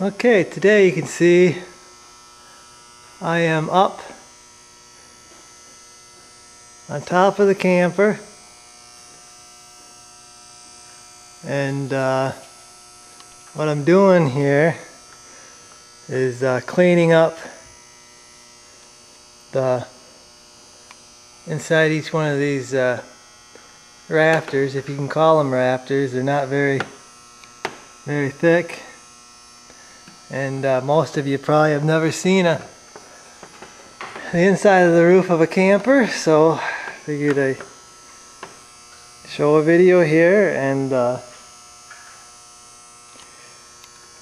Okay, today you can see I am up on top of the camper, and what I'm doing here is cleaning up the inside each one of these rafters, if you can call them rafters. They're not very thick, and most of you probably have never seen the inside of the roof of a camper, so I figured I'd show a video here. And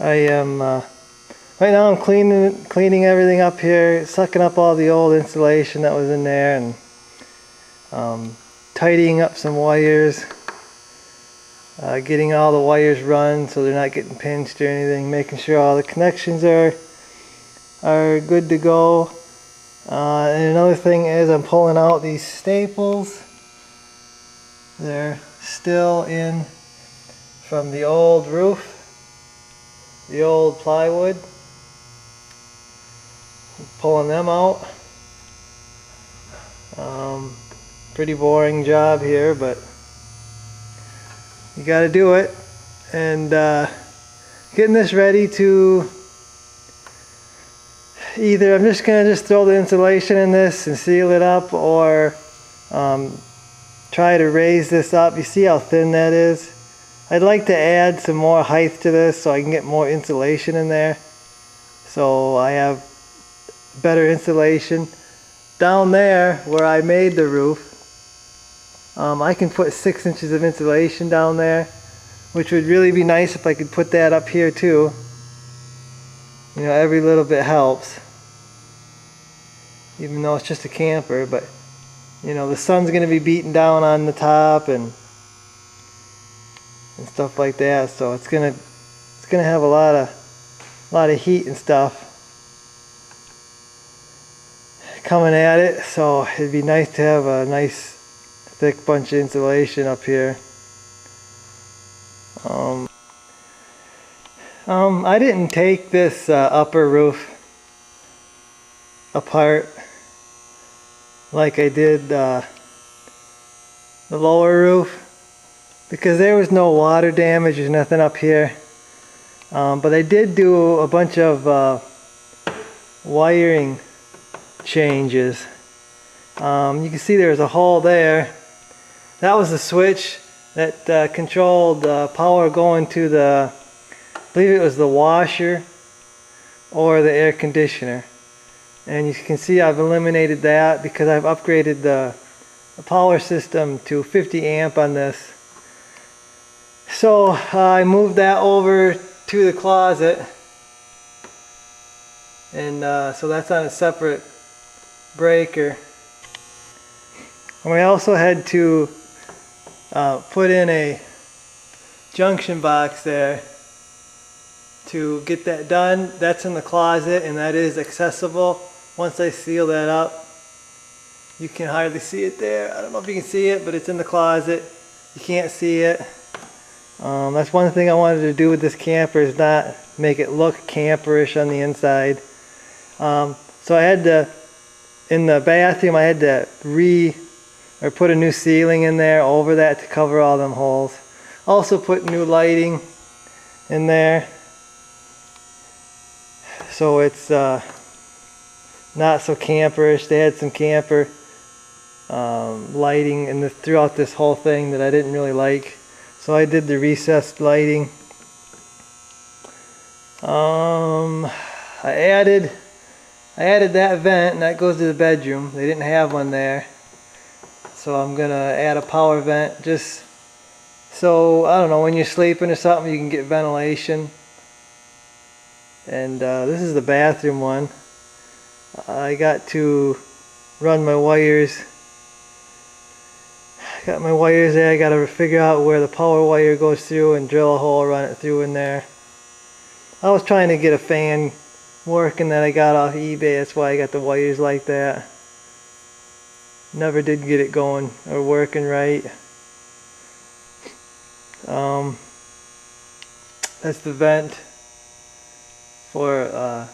I am right now I'm cleaning everything up here, sucking up all the old insulation that was in there, and tidying up some wires, getting all the wires run so they're not getting pinched or anything, making sure all the connections are good to go. And another thing is I'm pulling out these staples. They're still in from the old roof, the old plywood. Pulling them out. Pretty boring job here, but you got to do it. And getting this ready to either I'm just gonna throw the insulation in this and seal it up, or try to raise this up. You see how thin that is? I'd like to add some more height to this so I can get more insulation in there, so I have better insulation. Down there where I made the roof, I can put 6 inches of insulation down there, which would really be nice if I could put that up here too. You know, every little bit helps, even though it's just a camper. But you know, the sun's going to be beating down on the top and stuff like that, so it's gonna have a lot of heat and stuff coming at it. So it'd be nice to have a nice thick bunch of insulation up here. I didn't take this upper roof apart like I did the lower roof, because there was no water damage. There's nothing up here. But I did do a bunch of wiring changes. You can see there's a hole there. That was the switch that controlled power going to the, I believe it was the washer or the air conditioner. And you can see I've eliminated that because I've upgraded the power system to 50 amp on this. So I moved that over to the closet, and so that's on a separate breaker. And we also had to put in a junction box there to get that done. That's in the closet, and that is accessible. Once I seal that up, you can hardly see it there. I don't know if you can see it, but it's in the closet. You can't see it. That's one thing I wanted to do with this camper, is not make it look camperish on the inside. So I had to, in the bathroom, I had to put a new ceiling in there over that to cover all them holes. Also put new lighting in there, so it's not so camperish. They had some camper lighting throughout this whole thing that I didn't really like. So I did the recessed lighting. I added that vent, and that goes to the bedroom. They didn't have one there, so I'm gonna add a power vent, just so, I don't know, when you're sleeping or something, you can get ventilation. And this is the bathroom one. I got to run my wires. Got my wires there. I got to figure out where the power wire goes through and drill a hole, run it through in there. I was trying to get a fan working that I got off eBay. That's why I got the wires like that. Never did get it going or working right. That's the vent. for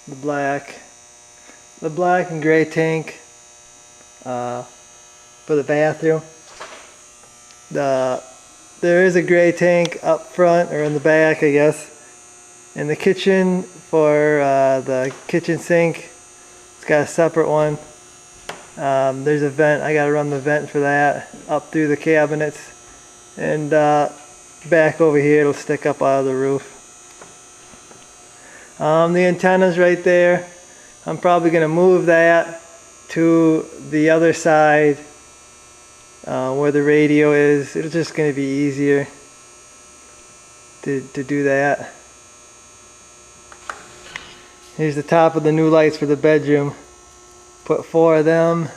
the black and gray tank for the bathroom. There is a gray tank up front, or in the back I guess. In the kitchen for the kitchen sink, it's got a separate one. There's a vent, I gotta run the vent for that up through the cabinets, and back over here it'll stick up out of the roof. The antenna's right there. I'm probably gonna move that to the other side where the radio is. It's just gonna be easier to do that. Here's the top of the new lights for the bedroom. Put 4 of them,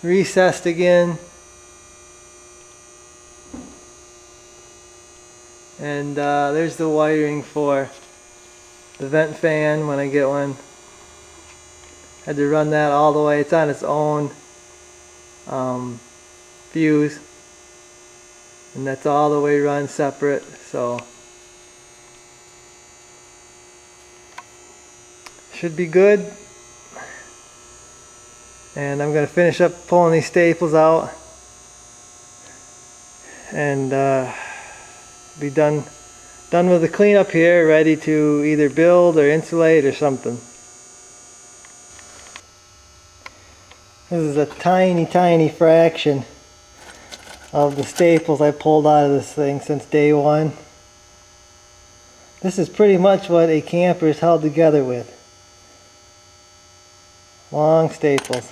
recessed again. And there's the wiring for the vent fan when I get one. Had to run that all the way. It's on its own fuse. And that's all the way run separate. So should be good. And I'm going to finish up pulling these staples out and be done with the cleanup here, ready to either build or insulate or something. This is a tiny fraction of the staples I pulled out of this thing since day one. This is pretty much what a camper is held together with. Long staples.